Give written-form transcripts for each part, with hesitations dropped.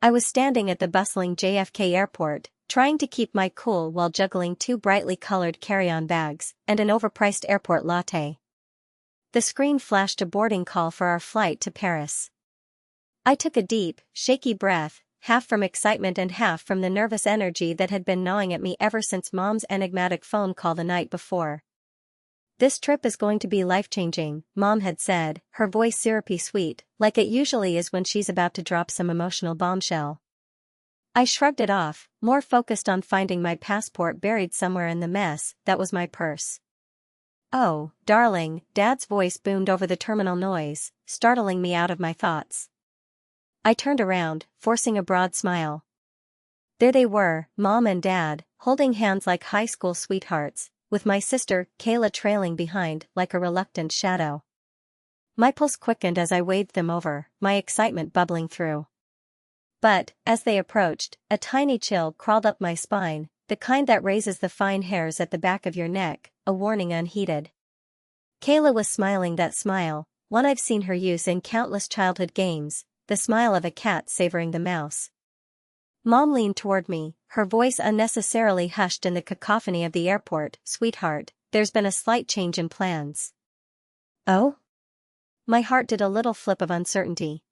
I was standing at the bustling JFK airport, trying to keep my cool while juggling two brightly colored carry-on bags and an overpriced airport latte. The screen flashed a boarding call for our flight to Paris. I took a deep, shaky breath, half from excitement and half from the nervous energy that had been gnawing at me ever since Mom's enigmatic phone call the night before. "This trip is going to be life-changing," Mom had said, her voice syrupy sweet, like it usually is when she's about to drop some emotional bombshell. I shrugged it off, more focused on finding my passport buried somewhere in the mess that was my purse. "Oh, darling," Dad's voice boomed over the terminal noise, startling me out of my thoughts. I turned around, forcing a broad smile. There they were, Mom and Dad, holding hands like high school sweethearts, with my sister, Kayla, trailing behind like a reluctant shadow. My pulse quickened as I waved them over, my excitement bubbling through. But, as they approached, a tiny chill crawled up my spine, the kind that raises the fine hairs at the back of your neck, a warning unheeded. Kayla was smiling that smile, one I've seen her use in countless childhood games, the smile of a cat savoring the mouse. Mom leaned toward me, her voice unnecessarily hushed in the cacophony of the airport. "Sweetheart, there's been a slight change in plans." "Oh?" My heart did a little flip of uncertainty.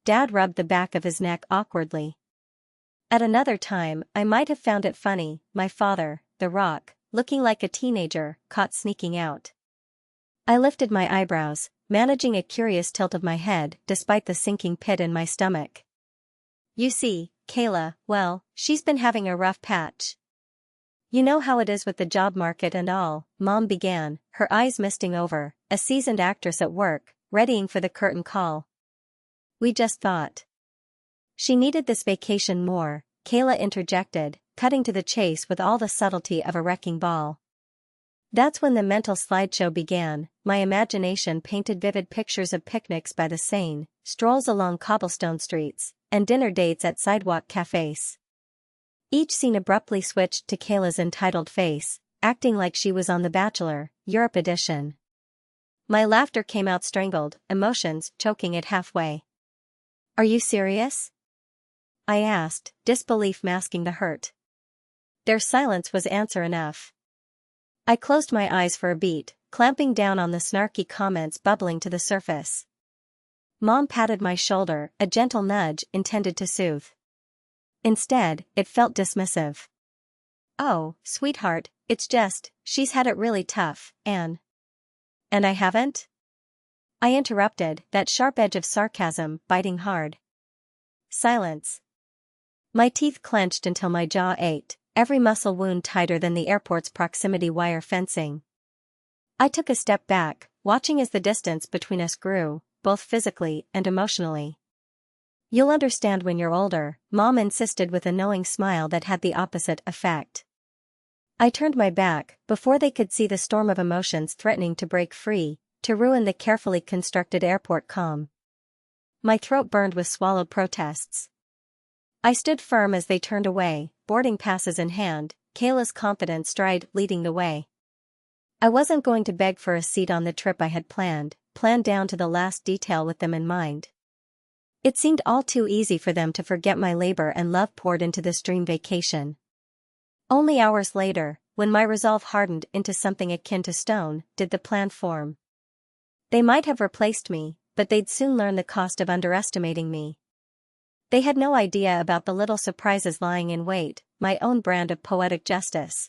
Dad rubbed the back of his neck awkwardly. At another time, I might have found it funny, my father, the Rock, looking like a teenager, caught sneaking out. I lifted my eyebrows, managing a curious tilt of my head despite the sinking pit in my stomach. "You see, Kayla, well, she's been having a rough patch. You know how it is with the job market and all," Mom began, her eyes misting over, a seasoned actress at work, readying for the curtain call. "We just thought she needed this vacation more," Kayla interjected, cutting to the chase with all the subtlety of a wrecking ball. That's when the mental slideshow began. My imagination painted vivid pictures of picnics by the Seine, strolls along cobblestone streets, and dinner dates at sidewalk cafes. Each scene abruptly switched to Kayla's entitled face, acting like she was on The Bachelor, Europe edition. My laughter came out strangled, emotions choking it halfway. "Are you serious?" I asked, disbelief masking the hurt. Their silence was answer enough. I closed my eyes for a beat, clamping down on the snarky comments bubbling to the surface. Mom patted my shoulder, a gentle nudge intended to soothe. Instead, it felt dismissive. "Oh, sweetheart, it's just, she's had it really tough, and I haven't?" I interrupted, that sharp edge of sarcasm biting hard. Silence. My teeth clenched until my jaw ached, every muscle wound tighter than the airport's proximity wire fencing. I took a step back, watching as the distance between us grew, both physically and emotionally. "You'll understand when you're older," Mom insisted with a knowing smile that had the opposite effect. I turned my back, before they could see the storm of emotions threatening to break free, to ruin the carefully constructed airport calm. My throat burned with swallowed protests. I stood firm as they turned away, boarding passes in hand, Kayla's confident stride leading the way. I wasn't going to beg for a seat on the trip I had planned down to the last detail with them in mind. It seemed all too easy for them to forget my labor and love poured into this dream vacation. Only hours later, when my resolve hardened into something akin to stone, did the plan form. They might have replaced me, but they'd soon learn the cost of underestimating me. They had no idea about the little surprises lying in wait, my own brand of poetic justice.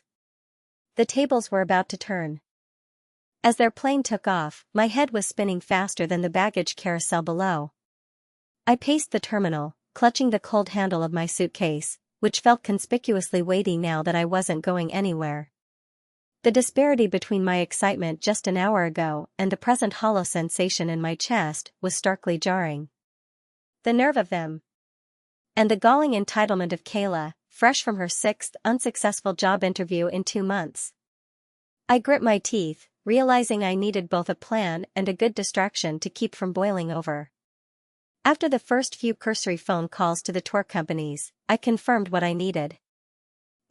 The tables were about to turn. As their plane took off, my head was spinning faster than the baggage carousel below. I paced the terminal, clutching the cold handle of my suitcase, which felt conspicuously weighty now that I wasn't going anywhere. The disparity between my excitement just an hour ago and the present hollow sensation in my chest was starkly jarring. The nerve of them. And the galling entitlement of Kayla, fresh from her 6th unsuccessful job interview in 2 months. I grit my teeth, realizing I needed both a plan and a good distraction to keep from boiling over. After the first few cursory phone calls to the tour companies, I confirmed what I needed.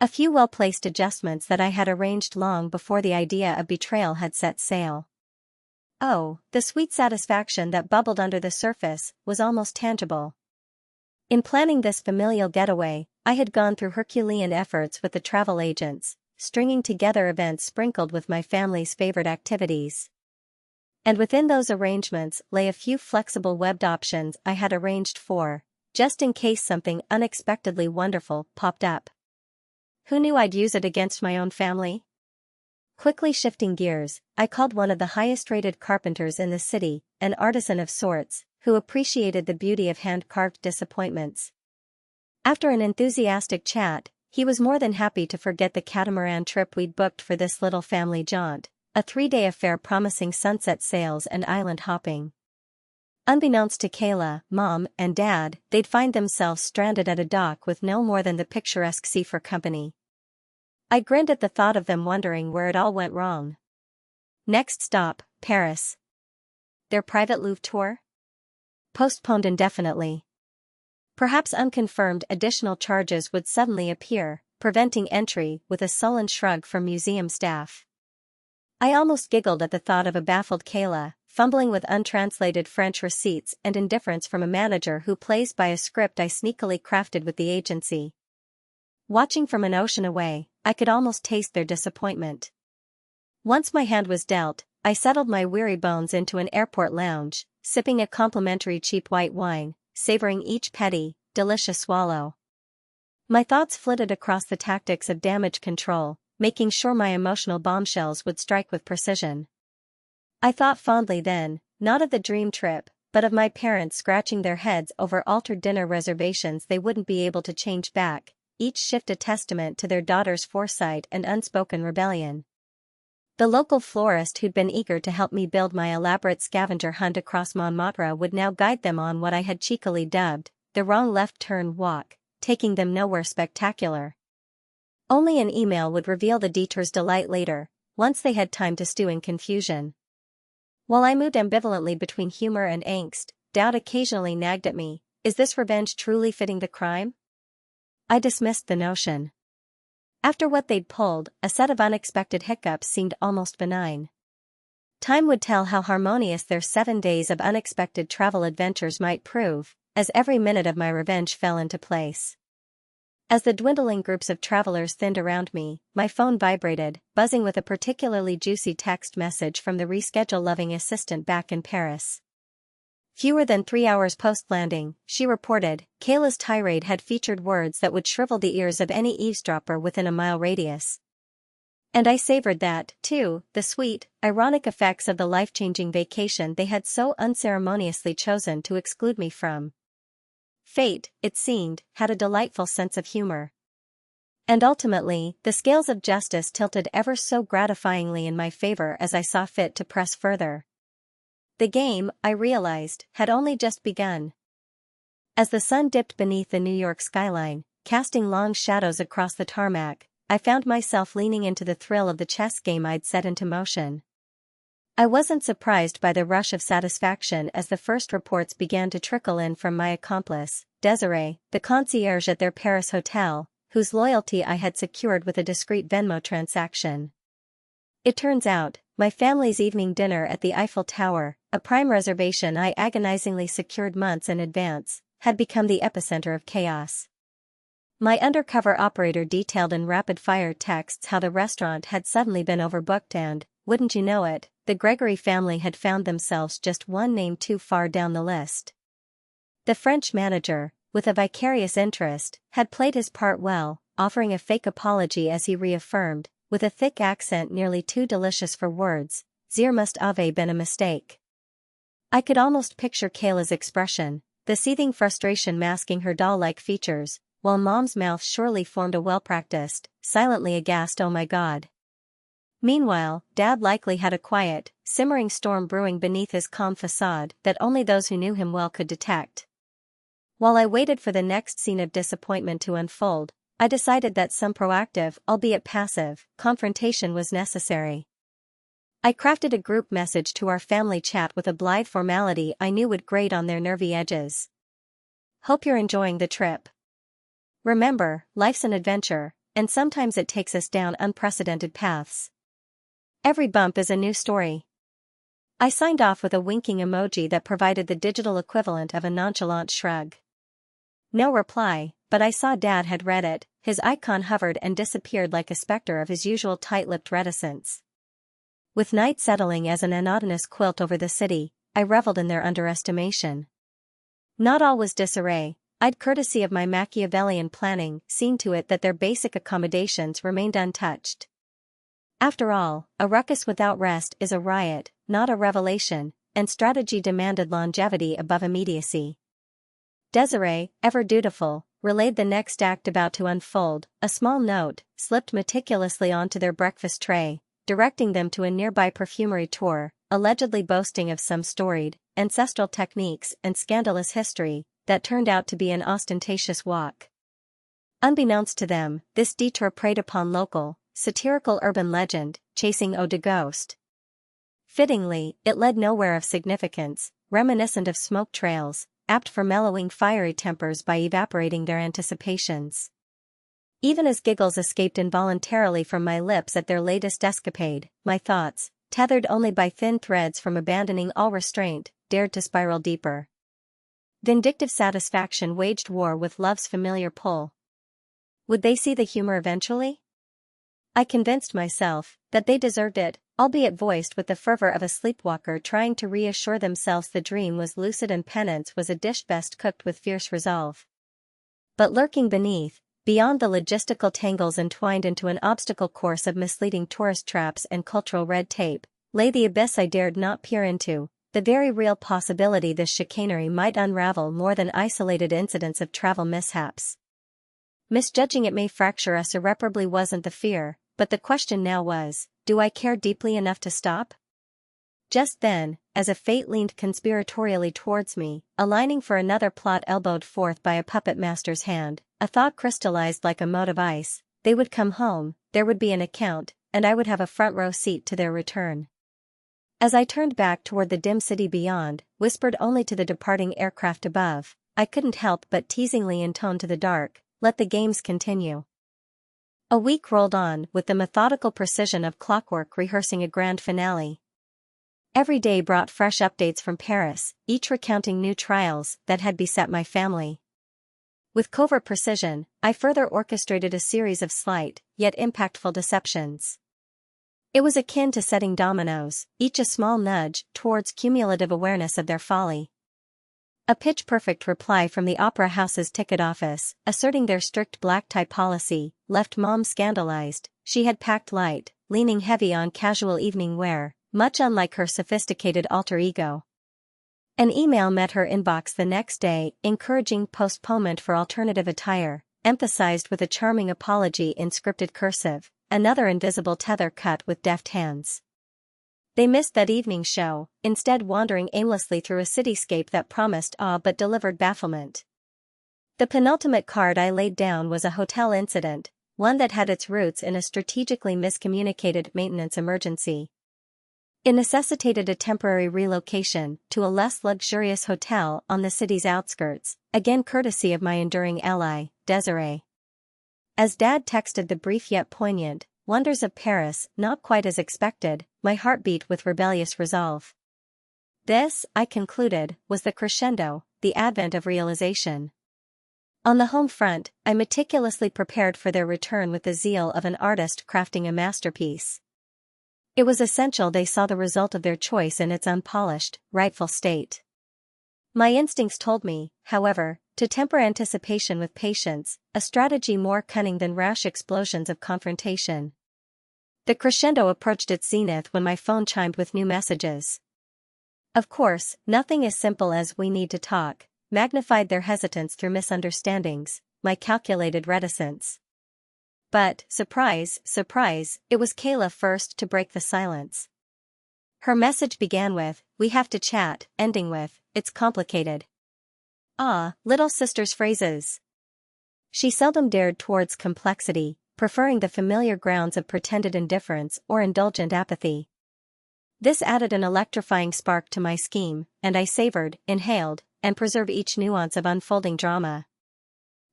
A few well-placed adjustments that I had arranged long before the idea of betrayal had set sail. Oh, the sweet satisfaction that bubbled under the surface was almost tangible. In planning this familial getaway, I had gone through Herculean efforts with the travel agents, stringing together events sprinkled with my family's favorite activities. And within those arrangements lay a few flexible webbed options I had arranged for, just in case something unexpectedly wonderful popped up. Who knew I'd use it against my own family? Quickly shifting gears, I called one of the highest-rated carpenters in the city, an artisan of sorts, who appreciated the beauty of hand-carved disappointments. After an enthusiastic chat, he was more than happy to forget the catamaran trip we'd booked for this little family jaunt, a 3-day affair promising sunset sails and island hopping. Unbeknownst to Kayla, Mom, and Dad, they'd find themselves stranded at a dock with no more than the picturesque sea for company. I grinned at the thought of them wondering where it all went wrong. Next stop, Paris. Their private Louvre tour? Postponed indefinitely. Perhaps unconfirmed additional charges would suddenly appear, preventing entry, with a sullen shrug from museum staff. I almost giggled at the thought of a baffled Kayla, fumbling with untranslated French receipts and indifference from a manager who plays by a script I sneakily crafted with the agency. Watching from an ocean away, I could almost taste their disappointment. Once my hand was dealt, I settled my weary bones into an airport lounge, sipping a complimentary cheap white wine, savoring each petty, delicious swallow. My thoughts flitted across the tactics of damage control, making sure my emotional bombshells would strike with precision. I thought fondly then, not of the dream trip, but of my parents scratching their heads over altered dinner reservations they wouldn't be able to change back, each shift a testament to their daughter's foresight and unspoken rebellion. The local florist who'd been eager to help me build my elaborate scavenger hunt across Montmartre would now guide them on what I had cheekily dubbed the wrong left turn walk, taking them nowhere spectacular. Only an email would reveal the detour's delight later, once they had time to stew in confusion. While I moved ambivalently between humor and angst, doubt occasionally nagged at me, is this revenge truly fitting the crime? I dismissed the notion. After what they'd pulled, a set of unexpected hiccups seemed almost benign. Time would tell how harmonious their 7 days of unexpected travel adventures might prove, as every minute of my revenge fell into place. As the dwindling groups of travelers thinned around me, my phone vibrated, buzzing with a particularly juicy text message from the reschedule-loving assistant back in Paris. Fewer than 3 hours post-landing, she reported, Kayla's tirade had featured words that would shrivel the ears of any eavesdropper within a mile radius. And I savored that, too, the sweet, ironic effects of the life-changing vacation they had so unceremoniously chosen to exclude me from. Fate, it seemed, had a delightful sense of humor. And ultimately, the scales of justice tilted ever so gratifyingly in my favor as I saw fit to press further. The game, I realized, had only just begun. As the sun dipped beneath the New York skyline, casting long shadows across the tarmac, I found myself leaning into the thrill of the chess game I'd set into motion. I wasn't surprised by the rush of satisfaction as the first reports began to trickle in from my accomplice, Desiree, the concierge at their Paris hotel, whose loyalty I had secured with a discreet Venmo transaction. It turns out, my family's evening dinner at the Eiffel Tower, a prime reservation I agonizingly secured months in advance, had become the epicenter of chaos. My undercover operator detailed in rapid-fire texts how the restaurant had suddenly been overbooked and, wouldn't you know it, the Gregory family had found themselves just one name too far down the list. The French manager, with a vicarious interest, had played his part well, offering a fake apology as he reaffirmed, with a thick accent nearly too delicious for words, "Zir must have been a mistake." I could almost picture Kayla's expression, the seething frustration masking her doll-like features, while Mom's mouth surely formed a well-practiced, silently aghast "oh my god." Meanwhile, Dad likely had a quiet, simmering storm brewing beneath his calm facade that only those who knew him well could detect. While I waited for the next scene of disappointment to unfold, I decided that some proactive, albeit passive, confrontation was necessary. I crafted a group message to our family chat with a blithe formality I knew would grate on their nervy edges. Hope you're enjoying the trip. Remember, life's an adventure, and sometimes it takes us down unprecedented paths. Every bump is a new story. I signed off with a winking emoji that provided the digital equivalent of a nonchalant shrug. No reply, but I saw Dad had read it. His icon hovered and disappeared like a specter of his usual tight-lipped reticence. With night settling as an monotonous quilt over the city, I reveled in their underestimation. Not all was disarray. I'd courtesy of my Machiavellian planning seen to it that their basic accommodations remained untouched. After all, a ruckus without rest is a riot, not a revelation, and strategy demanded longevity above immediacy. Desiree, ever dutiful, relayed the next act about to unfold. A small note, slipped meticulously onto their breakfast tray, directing them to a nearby perfumery tour, allegedly boasting of some storied, ancestral techniques and scandalous history, that turned out to be an ostentatious walk. Unbeknownst to them, this detour preyed upon local, satirical urban legend, chasing eau de ghost. Fittingly, it led nowhere of significance, reminiscent of smoke trails, apt for mellowing fiery tempers by evaporating their anticipations. Even as giggles escaped involuntarily from my lips at their latest escapade, my thoughts, tethered only by thin threads from abandoning all restraint, dared to spiral deeper. Vindictive satisfaction waged war with love's familiar pull. Would they see the humor eventually? I convinced myself that they deserved it, albeit voiced with the fervor of a sleepwalker trying to reassure themselves the dream was lucid and penance was a dish best cooked with fierce resolve. But lurking beneath, beyond the logistical tangles entwined into an obstacle course of misleading tourist traps and cultural red tape, lay the abyss I dared not peer into, the very real possibility this chicanery might unravel more than isolated incidents of travel mishaps. Misjudging it may fracture us irreparably wasn't the fear, but the question now was, do I care deeply enough to stop? Just then, as a fate leaned conspiratorially towards me, aligning for another plot elbowed forth by a puppet master's hand, a thought crystallized like a mote of ice. They would come home, there would be an account, and I would have a front row seat to their return. As I turned back toward the dim city beyond, whispered only to the departing aircraft above, I couldn't help but teasingly intone to the dark, let the games continue. A week rolled on with the methodical precision of clockwork rehearsing a grand finale. Every day brought fresh updates from Paris, each recounting new trials that had beset my family. With covert precision, I further orchestrated a series of slight, yet impactful deceptions. It was akin to setting dominoes, each a small nudge towards cumulative awareness of their folly. A pitch-perfect reply from the Opera House's ticket office, asserting their strict black-tie policy, left Mom scandalized. She had packed light, leaning heavy on casual evening wear, much unlike her sophisticated alter ego. An email met her inbox the next day, encouraging postponement for alternative attire, emphasized with a charming apology in scripted cursive, another invisible tether cut with deft hands. They missed that evening show, instead wandering aimlessly through a cityscape that promised awe but delivered bafflement. The penultimate card I laid down was a hotel incident, one that had its roots in a strategically miscommunicated maintenance emergency. It necessitated a temporary relocation to a less luxurious hotel on the city's outskirts, again courtesy of my enduring ally, Desiree. As Dad texted the brief yet poignant, "Wonders of Paris, not quite as expected," my heart beat with rebellious resolve. This, I concluded, was the crescendo, the advent of realization. On the home front, I meticulously prepared for their return with the zeal of an artist crafting a masterpiece. It was essential they saw the result of their choice in its unpolished, rightful state. My instincts told me, however, to temper anticipation with patience, a strategy more cunning than rash explosions of confrontation. The crescendo approached its zenith when my phone chimed with new messages. Of course, nothing as simple as "we need to talk" magnified their hesitance through misunderstandings, my calculated reticence. But, surprise, surprise, it was Kayla first to break the silence. Her message began with, "We have to chat," ending with, "It's complicated." Ah, little sister's phrases. She seldom dared towards complexity, preferring the familiar grounds of pretended indifference or indulgent apathy. This added an electrifying spark to my scheme, and I savored, inhaled, and preserved each nuance of unfolding drama.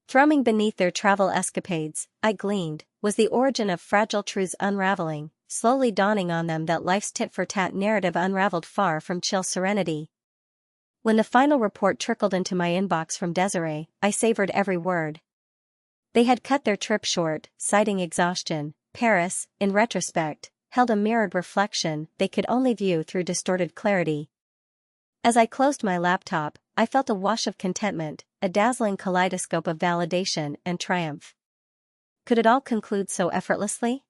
Thrumming beneath their travel escapades, I gleaned, was the origin of fragile truths unraveling, slowly dawning on them that life's tit-for-tat narrative unraveled far from chill serenity. When the final report trickled into my inbox from Desiree, I savored every word. They had cut their trip short, citing exhaustion. Paris, in retrospect, held a mirrored reflection they could only view through distorted clarity. As I closed my laptop, I felt a wash of contentment, a dazzling kaleidoscope of validation and triumph. Could it all conclude so effortlessly?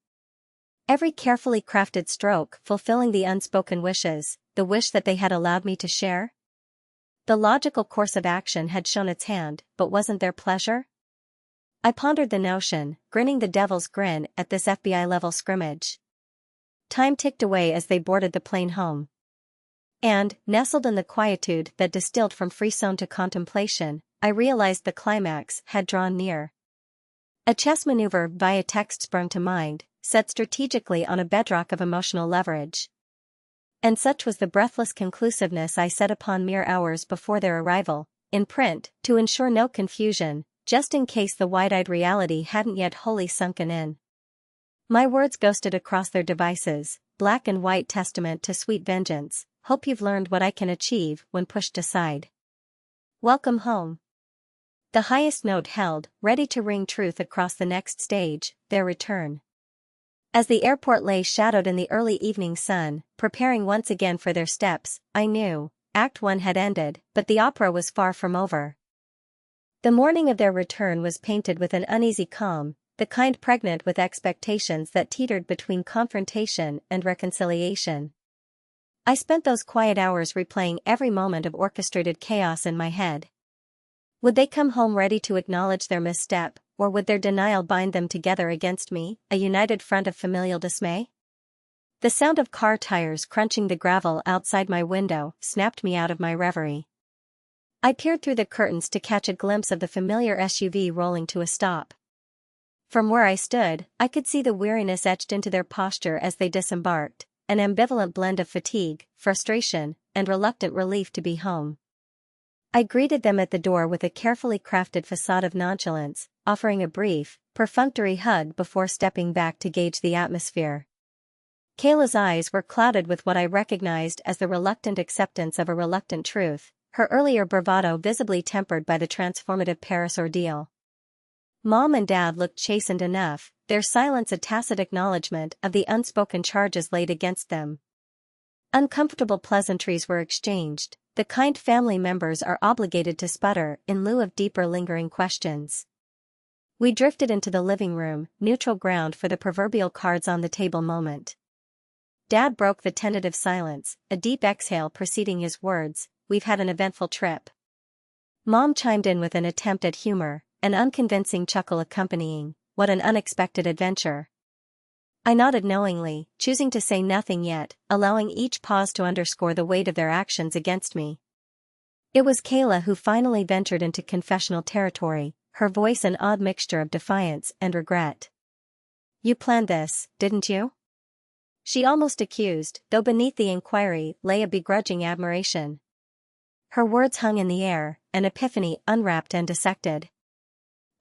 Every carefully crafted stroke fulfilling the unspoken wishes, the wish that they had allowed me to share? The logical course of action had shown its hand, but wasn't there pleasure? I pondered the notion, grinning the devil's grin at this FBI-level scrimmage. Time ticked away as they boarded the plane home. And, nestled in the quietude that distilled from frisson to contemplation, I realized the climax had drawn near. A chess maneuver via text sprung to mind, set strategically on a bedrock of emotional leverage. And such was the breathless conclusiveness I set upon mere hours before their arrival, in print, to ensure no confusion, just in case the wide-eyed reality hadn't yet wholly sunken in. My words ghosted across their devices, black and white testament to sweet vengeance. Hope you've learned what I can achieve when pushed aside. Welcome home. The highest note held, ready to ring truth across the next stage, their return. As the airport lay shadowed in the early evening sun, preparing once again for their steps, I knew, Act 1 had ended, but the opera was far from over. The morning of their return was painted with an uneasy calm, the kind pregnant with expectations that teetered between confrontation and reconciliation. I spent those quiet hours replaying every moment of orchestrated chaos in my head. Would they come home ready to acknowledge their misstep, or would their denial bind them together against me, a united front of familial dismay? The sound of car tires crunching the gravel outside my window snapped me out of my reverie. I peered through the curtains to catch a glimpse of the familiar SUV rolling to a stop. From where I stood, I could see the weariness etched into their posture as they disembarked, an ambivalent blend of fatigue, frustration, and reluctant relief to be home. I greeted them at the door with a carefully crafted facade of nonchalance, offering a brief, perfunctory hug before stepping back to gauge the atmosphere. Kayla's eyes were clouded with what I recognized as the reluctant acceptance of a reluctant truth, her earlier bravado visibly tempered by the transformative Paris ordeal. Mom and Dad looked chastened enough, their silence a tacit acknowledgement of the unspoken charges laid against them. Uncomfortable pleasantries were exchanged, the kind family members are obligated to sputter in lieu of deeper lingering questions. We drifted into the living room, neutral ground for the proverbial cards on the table moment. Dad broke the tentative silence, a deep exhale preceding his words, "We've had an eventful trip." Mom chimed in with an attempt at humor, an unconvincing chuckle accompanying, "What an unexpected adventure." I nodded knowingly, choosing to say nothing yet, allowing each pause to underscore the weight of their actions against me. It was Kayla who finally ventured into confessional territory, her voice an odd mixture of defiance and regret. "You planned this, didn't you?" She almost accused, though beneath the inquiry lay a begrudging admiration. Her words hung in the air, an epiphany unwrapped and dissected.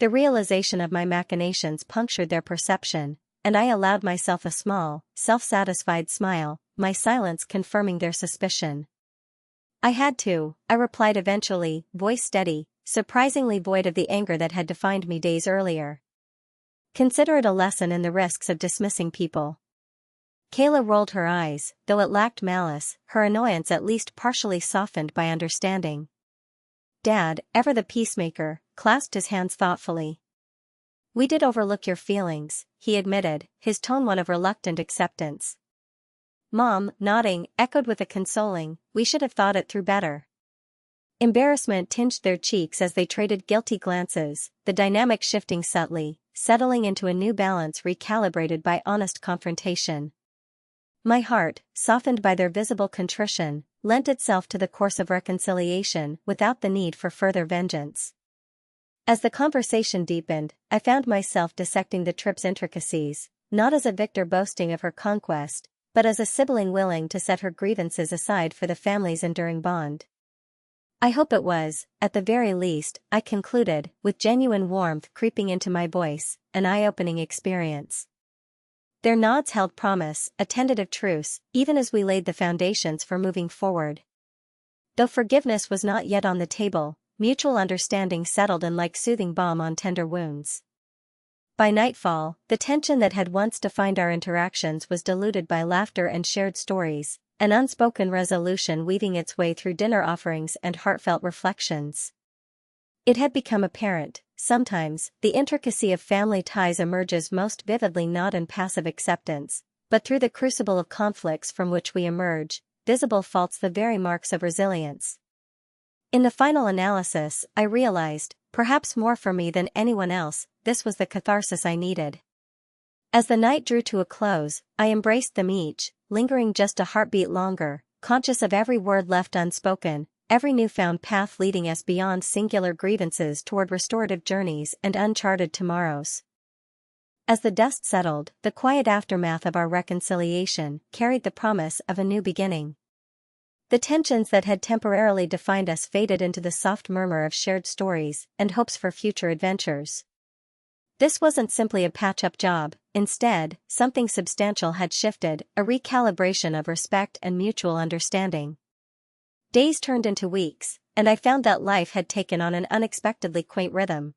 The realization of my machinations punctured their perception, and I allowed myself a small, self-satisfied smile, my silence confirming their suspicion. "I had to," I replied eventually, voice steady, surprisingly void of the anger that had defined me days earlier. "Consider it a lesson in the risks of dismissing people." Kayla rolled her eyes, though it lacked malice, her annoyance at least partially softened by understanding. Dad, ever the peacemaker, clasped his hands thoughtfully. "We did overlook your feelings," he admitted, his tone one of reluctant acceptance. Mom, nodding, echoed with a consoling, "We should have thought it through better." Embarrassment tinged their cheeks as they traded guilty glances, the dynamic shifting subtly, settling into a new balance recalibrated by honest confrontation. My heart, softened by their visible contrition, lent itself to the course of reconciliation without the need for further vengeance. As the conversation deepened, I found myself dissecting the trip's intricacies, not as a victor boasting of her conquest, but as a sibling willing to set her grievances aside for the family's enduring bond. I hope it was, at the very least, I concluded, with genuine warmth creeping into my voice, an eye-opening experience. Their nods held promise, a tentative truce, even as we laid the foundations for moving forward. Though forgiveness was not yet on the table, mutual understanding settled in like soothing balm on tender wounds. By nightfall, the tension that had once defined our interactions was diluted by laughter and shared stories, an unspoken resolution weaving its way through dinner offerings and heartfelt reflections. It had become apparent, sometimes, the intricacy of family ties emerges most vividly not in passive acceptance, but through the crucible of conflicts from which we emerge, visible faults the very marks of resilience. In the final analysis, I realized, perhaps more for me than anyone else, this was the catharsis I needed. As the night drew to a close, I embraced them each, lingering just a heartbeat longer, conscious of every word left unspoken, every newfound path leading us beyond singular grievances toward restorative journeys and uncharted tomorrows. As the dust settled, the quiet aftermath of our reconciliation carried the promise of a new beginning. The tensions that had temporarily defined us faded into the soft murmur of shared stories and hopes for future adventures. This wasn't simply a patch-up job, instead, something substantial had shifted, a recalibration of respect and mutual understanding. Days turned into weeks, and I found that life had taken on an unexpectedly quaint rhythm.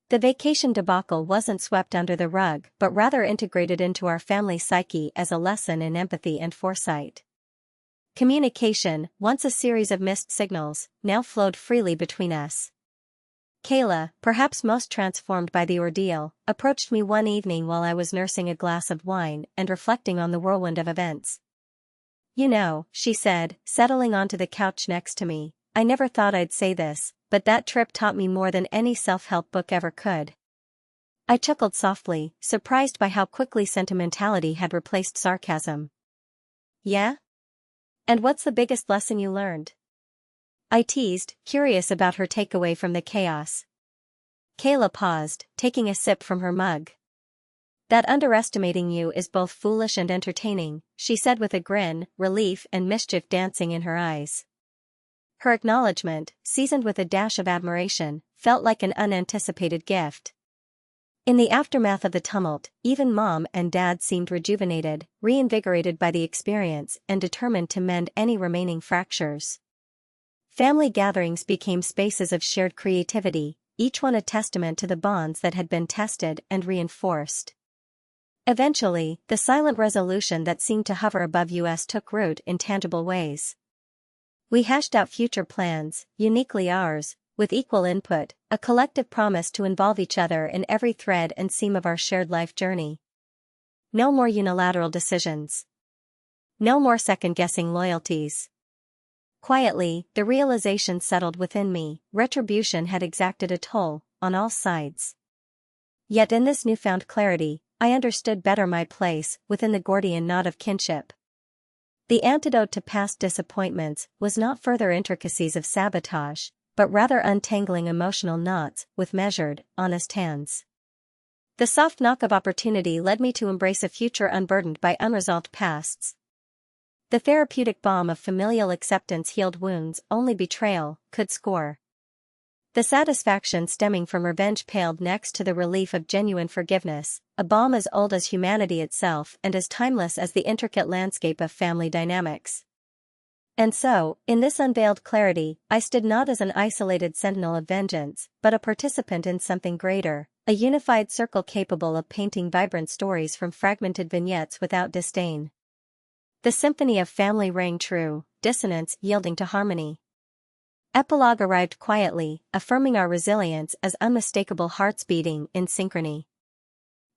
The vacation debacle wasn't swept under the rug but rather integrated into our family psyche as a lesson in empathy and foresight. Communication, once a series of missed signals, now flowed freely between us. Kayla, perhaps most transformed by the ordeal, approached me one evening while I was nursing a glass of wine and reflecting on the whirlwind of events. "You know," she said, settling onto the couch next to me, "I never thought I'd say this, but that trip taught me more than any self-help book ever could." I chuckled softly, surprised by how quickly sentimentality had replaced sarcasm. "Yeah? And what's the biggest lesson you learned?" I teased, curious about her takeaway from the chaos. Kayla paused, taking a sip from her mug. "That underestimating you is both foolish and entertaining," she said with a grin, relief and mischief dancing in her eyes. Her acknowledgement, seasoned with a dash of admiration, felt like an unanticipated gift. In the aftermath of the tumult, even Mom and Dad seemed rejuvenated, reinvigorated by the experience and determined to mend any remaining fractures. Family gatherings became spaces of shared creativity, each one a testament to the bonds that had been tested and reinforced. Eventually, the silent resolution that seemed to hover above us took root in tangible ways. We hashed out future plans, uniquely ours, with equal input, a collective promise to involve each other in every thread and seam of our shared life journey. No more unilateral decisions. No more second-guessing loyalties. Quietly, the realization settled within me, retribution had exacted a toll, on all sides. Yet in this newfound clarity, I understood better my place within the Gordian knot of kinship. The antidote to past disappointments was not further intricacies of sabotage, but rather untangling emotional knots with measured, honest hands. The soft knock of opportunity led me to embrace a future unburdened by unresolved pasts. The therapeutic balm of familial acceptance healed wounds only betrayal could score. The satisfaction stemming from revenge paled next to the relief of genuine forgiveness, a balm as old as humanity itself and as timeless as the intricate landscape of family dynamics. And so, in this unveiled clarity, I stood not as an isolated sentinel of vengeance, but a participant in something greater, a unified circle capable of painting vibrant stories from fragmented vignettes without disdain. The symphony of family rang true, dissonance yielding to harmony. Epilogue arrived quietly, affirming our resilience as unmistakable hearts beating in synchrony.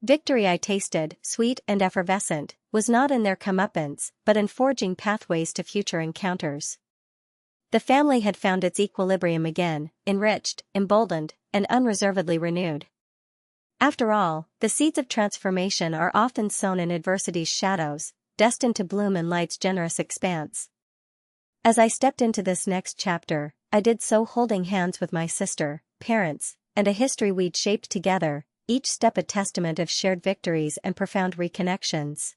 Victory I tasted, sweet and effervescent, was not in their comeuppance, but in forging pathways to future encounters. The family had found its equilibrium again, enriched, emboldened, and unreservedly renewed. After all, the seeds of transformation are often sown in adversity's shadows, destined to bloom in light's generous expanse. As I stepped into this next chapter, I did so holding hands with my sister, parents, and a history we'd shaped together, each step a testament of shared victories and profound reconnections.